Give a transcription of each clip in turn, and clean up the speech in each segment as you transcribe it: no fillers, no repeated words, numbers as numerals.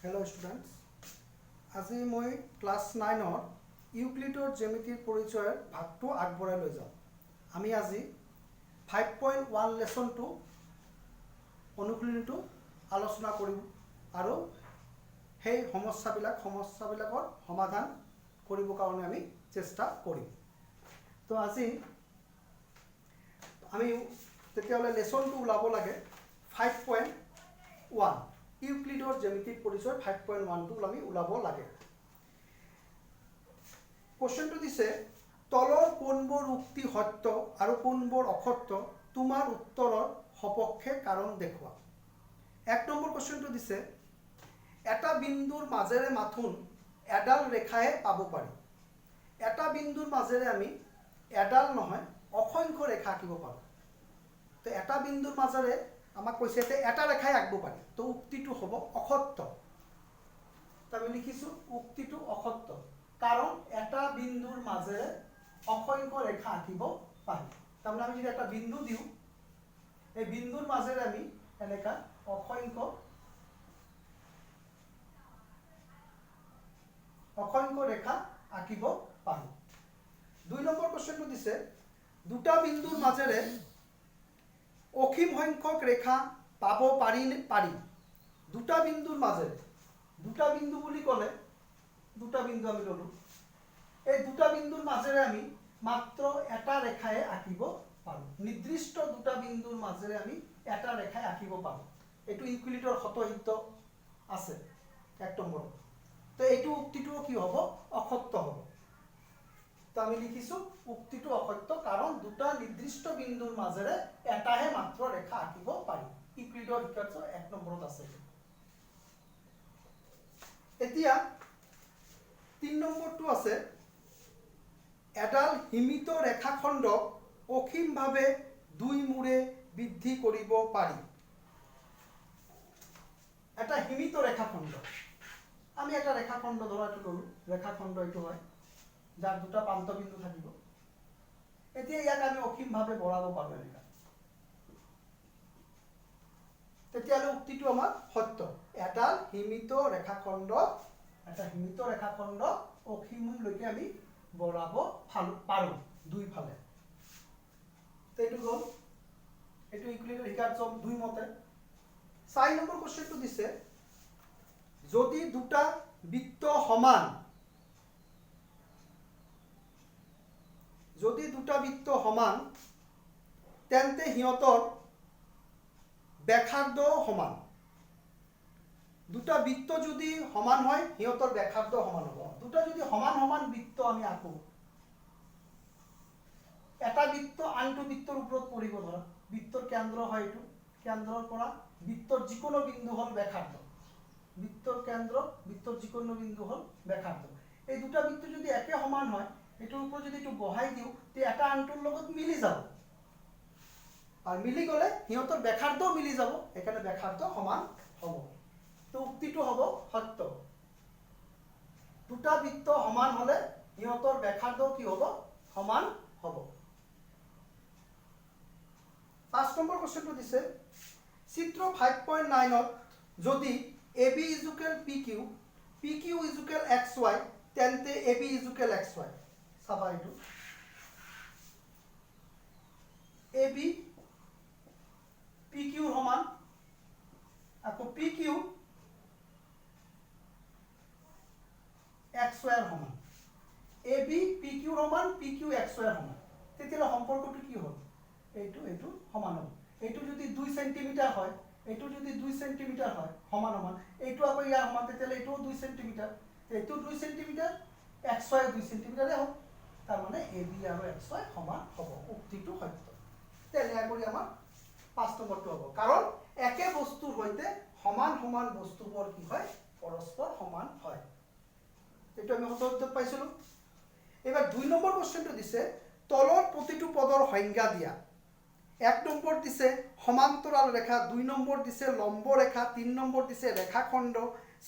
Hello students, आज मैं class 9 ইউক্লিডৰ জ্যামিতিৰ পৰিচয়ৰ ভাগটো আগবঢ়াই লৈ যাম। আমি আজি 5.1 লেসনটো অনুশীলনীটো আলোচনা কৰিম আৰু সেই সমস্যাবিলাকৰ সমাধান কৰিবৰ কাৰণে আমি চেষ্টা কৰিম। তো আজি আমি তেতিয়াহ'লে লেসনটো ওলাব লাগে 5.1 ইউক্লিডৰ জ্যামিতিৰ পৰিচয় 5.1 টো আমি ওলাব লাগে। কোশ্চেনটো দিছে তলৰ কোনবোৰ উক্তি সত্য আৰু কোনবোৰ অসত্য তোমাৰ উত্তৰৰ সপক্ষে কাৰণ দেখুৱা। এক নম্বৰ কোশ্চেনটো দিছে এটা বিন্দুৰ মাজেৰে মাথোন এডাল ৰেখাহে পাব পাৰি। এটা বিন্দুৰ মাজেৰে আমি এডাল নহয় অসংখ্য ৰেখা আঁকিব পাৰোঁ। তো এটা বিন্দুৰ মাজেৰে আমাক কৈছে যে এটা ৰেখাই আঁকিব পাৰি। তো উক্তিটো হ'ব অসত্য। আমি লিখিছোঁ উক্তিটো অসত্য, কাৰণ এটা বিন্দুৰ মাজেৰে অসংখ্য ৰেখা আঁকিব পাৰি। তাৰমানে আমি যদি এটা বিন্দু দিওঁ, এই বিন্দুৰ মাজেৰে আমি এনেকা অসংখ্য ৰেখা আঁকিব পাৰোঁ। 2 নম্বৰ কোশ্চেনটো দিছে দুটা বিন্দুৰ মাজেৰে অসীম সংখ্যক ৰেখা পাব পাৰি। দুটা বিন্দুৰ মাজেৰে, দুটা বিন্দু বুলি ক'লে দুটা বিন্দু আমি ল'লোঁ, এই দুটা বিন্দুৰ মাজেৰে আমি মাত্ৰ এটা ৰেখাই আঁকিব পাৰোঁ। নিৰ্দিষ্ট দুটা বিন্দুৰ মাজেৰে আমি এটা ৰেখাই আঁকিব পাৰোঁ। এইটো ইউক্লিডৰ সতসিদ্ধ আছে 1 নম্বৰত। তো এইটো উক্তিটো কি হ'ব? অসত্য হ'ব। তো আমি লিখিছোঁ উক্তিটো অসত্য, কাৰণ দুটা নিৰ্দিষ্ট বিন্দুৰ মাজেৰে এটাহে মাত্ৰ ৰেখা আঁকিব পাৰি। ইউক্লিডৰ শিক্ষাৰ্থ 1 নম্বৰত আছে। এতিয়া 3 নম্বৰটো আছে এডাল সীমিত ৰেখাখণ্ডক অসীমভাৱে দুই মূৰে বৃদ্ধি কৰিব পাৰি। এটা সীমিত ৰেখাখণ্ড, আমি এটা ৰেখাখণ্ড ধৰা এইটো ল'লোঁ, ৰেখাখণ্ড এইটো হয় যাৰ দুটা প্ৰান্তবিন্দু থাকিব। এতিয়া ইয়াক আমি অসীমভাৱে বঢ়াব পাৰোঁ এনেকা। তেতিয়াহ'লে উক্তিটো আমাৰ সত্য। এটা সীমিত ৰেখাখণ্ড অসীমলৈকে আমি বঢ়াব পাৰোঁ দুইফালে। এইটো গ'ল, এইটো ইউক্লিডৰ শিক্ষাৰ্থ 2 মতে। 4 নম্বৰ কোশ্চেনটো দিছে যদি দুটা বৃত্ত সমান তেন্তে সিহঁতৰ ব্যাসাৰ্ধ সমান। দুটা বৃত্ত যদি সমান হয় সিহঁতৰ ব্যাসাৰ্ধ সমান হ'ব। দুটা যদি সমান বৃত্ত আমি আঁকো, এটা বৃত্ত আনটো বৃত্তৰ ওপৰত পৰিব। ধৰা বৃত্তৰ কেন্দ্ৰ হয় এইটো, কেন্দ্ৰৰ পৰা বৃত্তৰ যিকোনো বিন্দু হ'ল ব্যাসাৰ্ধ। বৃত্তৰ কেন্দ্ৰ, বৃত্তৰ যিকোনো বিন্দু হ'ল ব্যাসাৰ্ধ। এই দুটা বৃত্ত যদি একে সমান হয়, এইটোৰ ওপৰত যদি এইটো বহাই দিওঁ, তে এটা আনটোৰ লগত মিলি যাব। আৰু মিলি গ'লে সিহঁতৰ ব্যাসাৰ্ধও মিলি যাব, সেইকাৰণে ব্যাসাৰ্ধ সমান হ'ব। তো উক্তিটো হ'ব সত্য। দুটা বৃত্ত সমান হ'লে সিহঁতৰ ব্যাসাৰ্ধও কি হ'ব? সমান হ'ব। 5 নম্বৰ কোশ্চেনটো দিছে চিত্ৰ 5.9ত যদি AB = PQ, PQ = XY, তেন্তে AB = XY। চাবা এইটো AB PQ সমান, আকৌ PQ XY সমান। AB PQ সমান, PQ XY সমান। তেতিয়াহ'লে সম্পৰ্কটো কি হ'ল? এইটো সমান হ'ব। এইটো যদি 2 সেন্টিমিটাৰ হয়, এইটো যদি 2 সেন্টিমিটাৰ হয় সমান, এইটো আকৌ ইয়াৰ সমান, তেতিয়াহ'লে এইটোও 2 সেন্টিমিটাৰ, এইটো 2 সেন্টিমিটাৰ, XY 2 সেন্টিমিটাৰে হ'ব। তাৰমানে AB আৰু XY সমান হ'ব। উক্তিটো সত্য। তেনে কৰি আমাৰ 5 নম্বৰটো হ'ব, কাৰণ একে বস্তুৰ সৈতে সমান বস্তুবোৰ কি হয়? পৰস্পৰ সমান হয়। এইটো আমি সতসিদ্ধত পাইছিলোঁ। এবাৰ 2 নম্বৰ কোশ্চেনটো দিছে তলৰ প্ৰতিটো পদৰ সংজ্ঞা দিয়া। 1 নম্বৰ দিছে সমান্তৰাল ৰেখা, 2 নম্বৰ দিছে লম্ব ৰেখা, 3 নম্বৰ দিছে ৰেখাখণ্ড,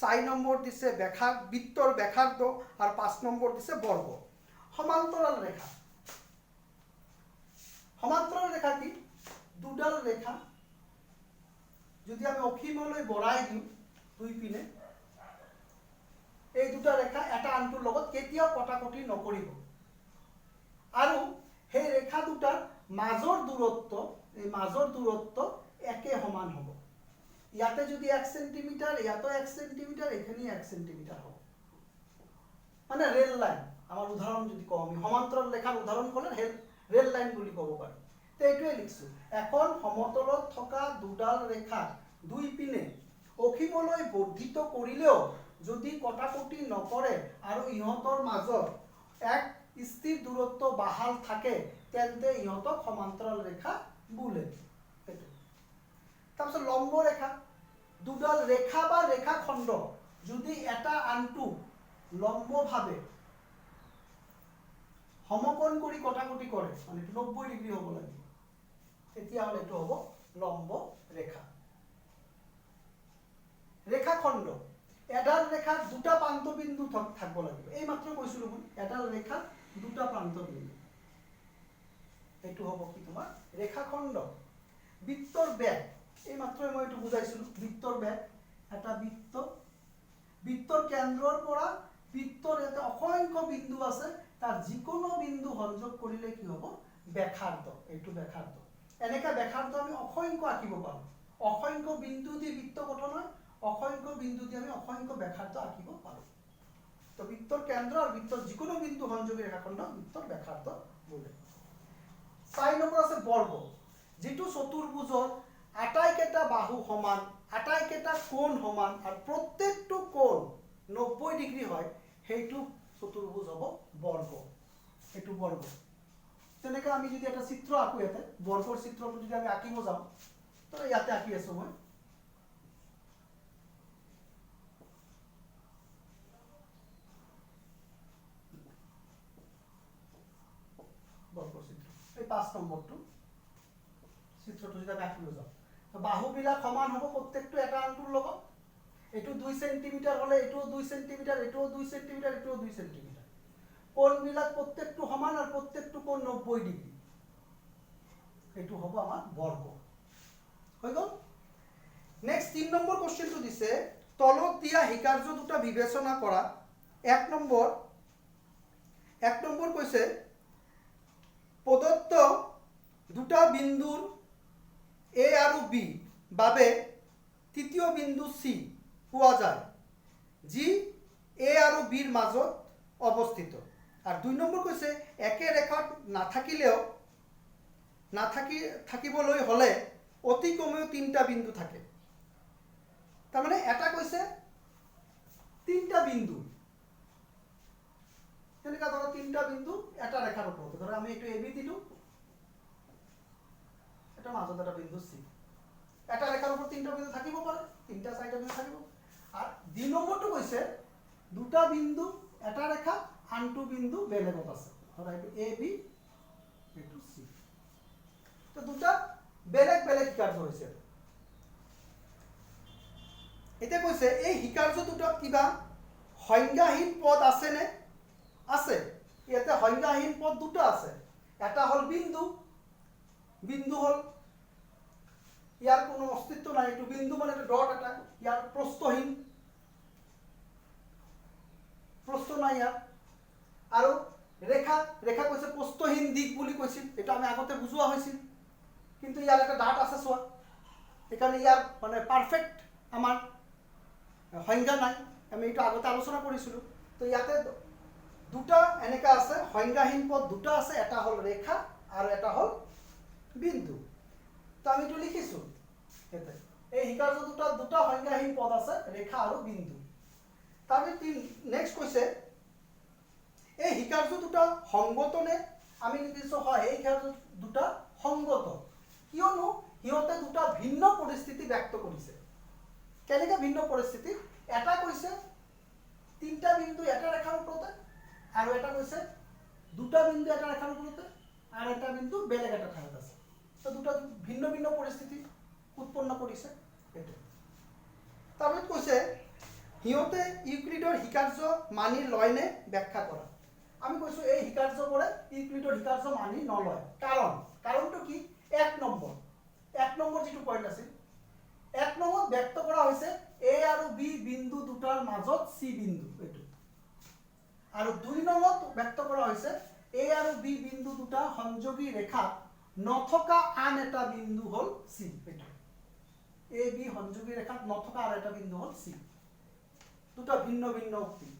4 নম্বৰ দিছে বৃত্তৰ ব্যাসাৰ্ধ আৰু 5 নম্বৰ দিছে বৰ্গ। সমান্তৰাল ৰেখা কি? দুডাল ৰেখা যদি আমি অসীমলৈ বঢ়াই দিওঁ দুই পিনে, এই দুটা ৰেখা এটা আনটোৰ লগত কেতিয়াও কটাকটি নকৰিব আৰু সেই ৰেখা দুটাৰ মাজৰ দূৰত্ব এই মাজৰ দূৰত্ব একে সমান হ'ব ইয়াতে যদি 1 সেন্টিমিটাৰ ইয়াতো 1 সেন্টিমিটাৰ এখানে 1 সেন্টিমিটাৰ হ'ব মানে ৰেল লাইন আমাৰ উদাহৰণ যদি কওঁ আমি সমান্তৰাল ৰেখাৰ উদাহৰণ ক'লে ৰেল লাইন বুলি ক'ব পাৰি তে এইটোৱে লিখছো এখন সমতলত থকা দুডাল ৰেখা দুই পিনে অসীমলৈ বৰ্ধিত কৰিলেও যদি কটাকটি নকৰে আৰু ইহঁতৰ মাজত এক স্থিৰ দূৰত্ব বাহাল থাকে তেন্তে ইহঁতক সমান্তৰাল ৰেখা বোলে তাৰপিছত লম্ব ৰেখা দুডাল ৰেখা বা ৰেখাখণ্ড যদি এটা আনটো লম্বভাৱে সমকোণ কৰি কটাকটি কৰে মানে 90 ডিগ্ৰী হ'ব লাগিব তেতিয়া হলে এটো হ'ব লম্ব ৰেখা ৰেখাখণ্ড এডাল ৰেখাৰ দুটা প্ৰান্তবিন্দু থাকিব লাগিব এই মাত্ৰ কৈছিলো মই এডাল ৰেখাৰ দুটা প্ৰান্তবিন্দু এটো হ'ব কি তোমাৰ ৰেখাখণ্ড বৃত্তৰ ব্যাস এই মাত্ৰ মই এটো বুজাইছিলো বৃত্তৰ ব্যাস এটা বৃত্তৰ কেন্দ্ৰৰ পৰা বৃত্তৰ এটা অসংখ্য বিন্দু আছে তাৰ যিকোনো বিন্দু সংযোগ কৰিলে কি হ'ব ব্যাসাৰ্ধ এইটো ব্যাসাৰ্ধ এনেকা ব্যাসাৰ্ধ আমি অসংখ্য আঁকিব পাৰো অসংখ্য বিন্দু দি বৃত্ত গঠন হয় অসংখ্য বিন্দু দি আমি অসংখ্য ব্যাসাৰ্ধ আঁকিব পাৰো তো বৃত্তৰ কেন্দ্ৰ আৰু বৃত্তৰ যিকোনো বিন্দু সংযোগী ৰেখাখণ্ড বৃত্তৰ ব্যাসাৰ্ধ বোলে 4 নম্বৰ আছে বৰ্গ যেটো চতুৰ্ভুজৰ আটাইকেটা বাহু সমান আটাইকেটা কোণ সমান আৰু প্ৰত্যেকটো কোণ 90 ডিগ্ৰী হয় হেইটো চতুৰ্ভুজ হ'ব বৰ্গ এটো বৰ্গ তেনেকা আমি যদি এটা চিত্ৰ আঁকো ইয়াতে বৰ্গৰ চিত্ৰটো যদি আমি আঁকিব যাওঁ তো ইয়াতে আঁকি আছো মই বৰ্গৰ চিত্ৰ এই 5 নম্বৰটো চিত্ৰটো যদি আমি আঁকিব যাওঁ তো বাহুবিলাক সমান হ'ব প্ৰত্যেকটো এটা আনটোৰ লগত এটো 2 সেন্টিমিটাৰ হলে এটো 2 সেন্টিমিটাৰ এটো 2 সেন্টিমিটাৰ এটো 2 সেন্টিমিটাৰ কোণবিলাক প্ৰত্যেকটো সমান আৰু প্ৰত্যেকটো কোণ 90 ডিগ্ৰী এটো হ'ব আমাৰ বৰ্গ হৈ গল নেক্সট 3 নম্বৰ কোশ্চেনটো দিছে তলত দিয়া হিকাৰ্য দুটা বিবেচনা কৰা 1 নম্বৰ কৈছে প্ৰদত্ত দুটা বিন্দুৰ A আৰু B বাবে তৃতীয় বিন্দু C পোৱা যায় যি A আৰু B ৰ মাজত অৱস্থিত আৰু 2 নম্বৰ কৈছে একে ৰেখাত থাকিবলৈ হলে অতি কমেও 3টা বিন্দু থাকে তাৰ মানে এটা কৈছে 3টা বিন্দু তেনেকা ধৰা 3টা বিন্দু এটা ৰেখাৰ ওপৰত ধৰা আমি এইটো AB দিলো এটা মাজত এটা বিন্দু C এটা ৰেখাৰ ওপৰত 3টা বিন্দু থাকিব পাৰে 3টা 4টা বিন্দু থাকিব আৰ 2 নম্বৰটো কৈছে দুটা বিন্দু এটা ৰেখা আনটো বিন্দু বেলেগত আছে ধৰা এইটো AB এইটো C তো দুটা বেলেগ হিকাৰ্য হৈছে এতিয়া কৈছে এই হিকাৰ্য দুটা কিবা সংজ্ঞাহীন পদ আছে নে আছে ইয়াতে সংজ্ঞাহীন পদ দুটা আছে এটা হল বিন্দু হল ইয়াৰ কোনো অস্তিত্ব নাই এইটো বিন্দু মানে ডট এটা ইয়াৰ প্ৰস্থহীন প্ৰস্থ নাই ইয়াৰ আৰু ৰেখা কৈছে প্ৰস্থহীন দিক বুলি কৈছিল এটা আমি আগতে বুজোৱা হৈছিল কিন্তু ইয়াৰ এটা ডাট আছে সোৱা এখানে ইয়াৰ মানে পাৰফেক্ট আমাৰ সংজ্ঞা নাই আমি এটা আগতে আলোচনা কৰিছিলো তো ইয়াতে দুটা এনেকা আছে সংজ্ঞাহীন পদ দুটা আছে এটা হল ৰেখা আৰু এটা হল বিন্দু তো আমি তো লিখিছো এতে এই হিকাৰ্য দুটা সংজ্ঞাহীন পদ আছে ৰেখা আৰু বিন্দু তাৰপি নেক্সট কৈছে এই হিকাৰ্য দুটা সংগতনে আমি লিখিছো হয় এই হিকাৰ্য দুটা সংগত কিয়নো হিয়তে দুটা ভিন্ন পৰিস্থিতি ব্যক্ত কৰিছে কেনেকা ভিন্ন পৰিস্থিতি এটা কৈছে 3টা বিন্দু এটা ৰেখাৰ ওপৰতে আৰু এটা কৈছে দুটা বিন্দু এটা ৰেখাৰ ওপৰতে আৰু এটা বিন্দু বেলেগ এটা ঠাইত আছে তো দুটা ভিন্ন পৰিস্থিতি উৎপন্ন কৰিছে এটো তাৰপি কৈছে হিয়তে ইউক্লিডৰ হিকাৰ্য মানি লয়নে ব্যাখ্যা কৰা আমি কৈছো এই হিকাৰ্যবোৰে ইউক্লিডৰ হিকাৰ্য মানি নলয় কাৰণটো কি 1 নম্বৰ যেটো পইণ্ট আছিল 1 নম্বৰত ব্যক্ত কৰা হৈছে A আৰু B বিন্দু দুটাৰ মাজত C বিন্দু এটো আৰু 2 নম্বৰত ব্যক্ত কৰা হৈছে A আৰু B বিন্দু দুটা সংযোগী ৰেখাত নথকা আন এটা বিন্দু হল C। এইটো A B সংযোগী ৰেখাত নথকা আৰু এটা বিন্দু হল C। দুটা ভিন্ন ভিন্ন উক্তি।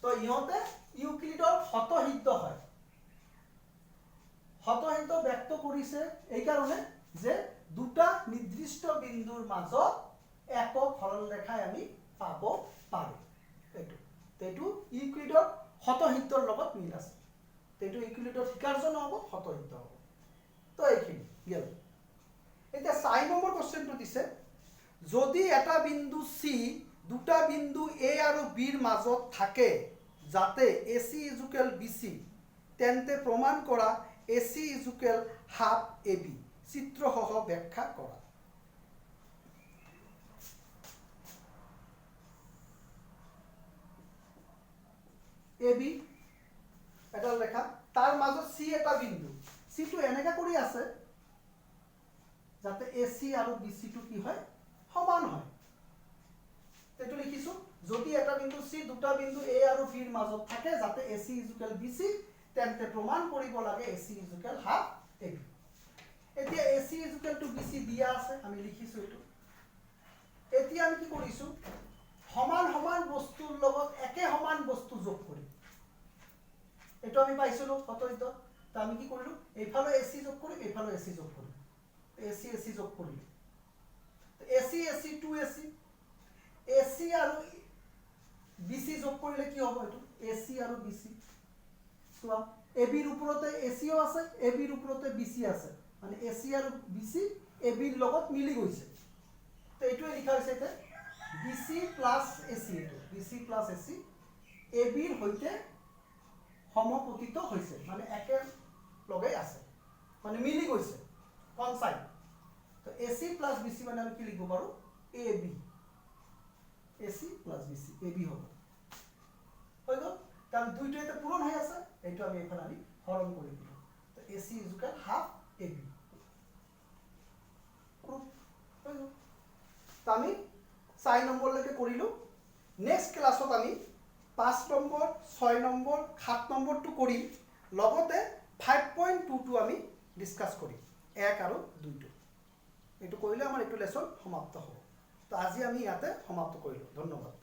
তো ইহঁতে ইউক্লিডৰ শতসিদ্ধ হয়। শতসিদ্ধ ব্যক্ত কৰিছে এই কাৰণে যে দুটা নিৰ্দিষ্ট বিন্দুৰ মাজত একক সৰল ৰেখাই আমি পাব পাৰো। এইটো ইউক্লিডৰ শতসিদ্ধৰ লগত মিল আছে। এইটো ইউক্লিডৰ শিকাৰ্য নহব, শতসিদ্ধ হ'ব। তো এইখিনি গেল। এতিয়া 4 নম্বৰ কোৱেশ্চনটো দিছে যদি এটা বিন্দু C দুটা বিন্দু A আৰু B ৰ মাজত থাকে যাতে AC ইজুকেল BC তেন্তে প্ৰমাণ কৰা AC ইজুকেল হাফ AB চিত্ৰসহ ব্যাখ্যা কৰা। AB এটা ৰেখা তাৰ মাজত C এটা বিন্দু, C টো এনেকা কৰি আছে যাতে AC আৰু BC টো কি হয় সমান হয়। এইটো লিখিছো যদি এটা বিন্দু C দুটা বিন্দু A আৰু B ৰ মাজত থাকে যাতে AC ইজুকেল BC তেন্তে প্ৰমাণ কৰিব লাগে AC ইজুকেল হাফ AB। এতিয়া AC ইজুকেল টু BC দিয়া আছে, আমি লিখিছো এইটো। এতিয়া আমি কি কৰিছো সমান সমান বস্তুৰ লগত একে সমান বস্তু যোগ কৰিম। এইটো আমি পাইছিলো শতসিদ্ধ। তো আমি কি কৰিলো এইফালে AC যোগ কৰিম, এইফালে AC যোগ কৰিম। AC AC যোগ কৰিলো। AC AC 2AC AC আৰু BC যোগ কৰিলে কি হ'ব এইটো AC আৰু BC। চোৱা AB ৰ ওপৰতে AC ও আছে, AB ৰ ওপৰতে BC আছে, মানে AC আৰু BC AB ৰ লগত মিলি গৈছে। তো এইটোৱে লিখা হৈছে এতিয়া BC প্লাস AC, এইটো BC প্লাস AC AB ৰ সৈতে সমপতিত হৈছে, মানে একে লগে আছে, মানে মিলি গৈছে কনসাইড। তো AC প্লাস BC মানে আমি কি লিখব পাৰো AB, AC plus BC AB হ'ব। হৈ গ'ল। তার দুইটা এটা পূরণ হয়ে আছে, এইটো আমি এখানে আমি হরণ করে দিলাম। তো AC equal half AB proof হৈ গ'ল। তো আমি 4 নম্বৰলৈকে কৰিলো। নেক্সট ক্লাছত আমি 5 নম্বৰ 6 নম্বৰ 7 নম্বৰটো কৰিম, লগতে 5.2 আমি ডিসকাস কৰিম 1 আৰু 2। এইটো কৰিলে আমাৰ এইটো লেসন সমাপ্ত হ'ব। তো আজি আমি ইয়াতে সমাপ্ত কৰিলো। ধন্যবাদ।